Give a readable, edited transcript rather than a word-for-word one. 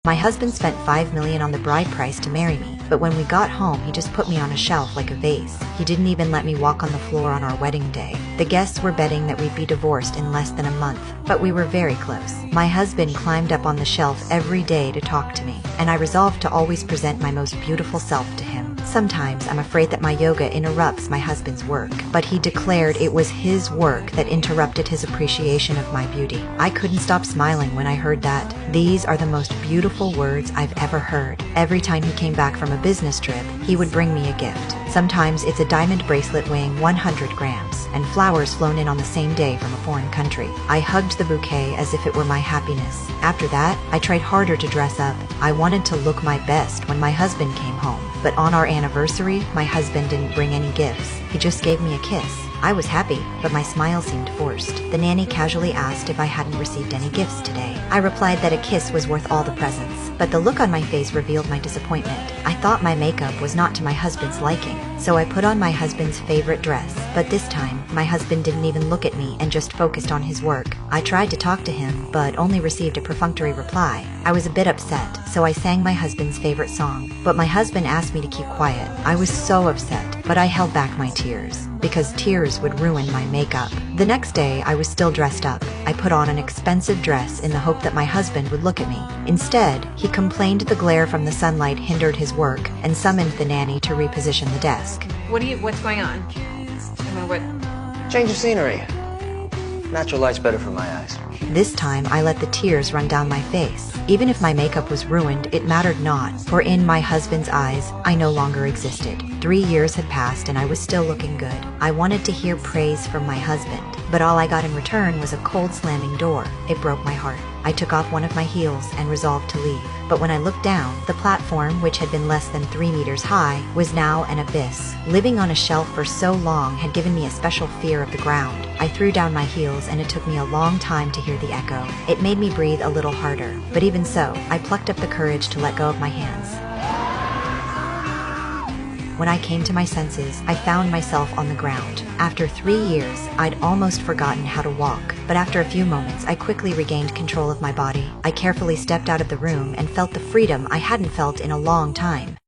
My husband spent $5 million on the bride price to marry me, but when we got home he just put me on a shelf like a vase. He didn't even let me walk on the floor on our wedding day. The guests were betting that we'd be divorced in less than a month, but we were very close. My husband climbed up on the shelf every day to talk to me, and I resolved to always present my most beautiful self to him. Sometimes I'm afraid that my yoga interrupts my husband's work, but he declared it was his work that interrupted his appreciation of my beauty. I couldn't stop smiling when I heard that. These are the most beautiful words I've ever heard. Every time he came back from a business trip, he would bring me a gift. Sometimes it's a diamond bracelet weighing 100 grams, and flowers flown in on the same day from a foreign country. I hugged the bouquet as if it were my happiness. After that, I tried harder to dress up. I wanted to look my best when my husband came home. But on our anniversary, my husband didn't bring any gifts. He just gave me a kiss. I was happy, but my smile seemed forced. The nanny casually asked if I hadn't received any gifts today. I replied that a kiss was worth all the presents, but the look on my face revealed my disappointment. I thought my makeup was not to my husband's liking, so I put on my husband's favorite dress. But this time, my husband didn't even look at me and just focused on his work. I tried to talk to him, but only received a perfunctory reply. I was a bit upset, so I sang my husband's favorite song, but my husband asked me to keep quiet. I was so upset, but I held back my tears, because tears would ruin my makeup. The next day, I was still dressed up. I put on an expensive dress in the hope that my husband would look at me. Instead, he complained the glare from the sunlight hindered his work and summoned the nanny to reposition the desk. What's going on? I mean, what? Change of scenery. Natural light's better for my eyes. This time, I let the tears run down my face. Even if my makeup was ruined, it mattered not, for in my husband's eyes, I no longer existed. 3 years had passed and I was still looking good. I wanted to hear praise from my husband, but all I got in return was a cold slamming door. It broke my heart. I took off one of my heels and resolved to leave. But when I looked down, the platform, which had been less than 3 meters high, was now an abyss. Living on a shelf for so long had given me a special fear of the ground. I threw down my heels and it took me a long time to hear the echo. It made me breathe a little harder, but even so, I plucked up the courage to let go of my hands. When I came to my senses, I found myself on the ground. After 3 years, I'd almost forgotten how to walk, but after a few moments, I quickly regained control of my body. I carefully stepped out of the room and felt the freedom I hadn't felt in a long time.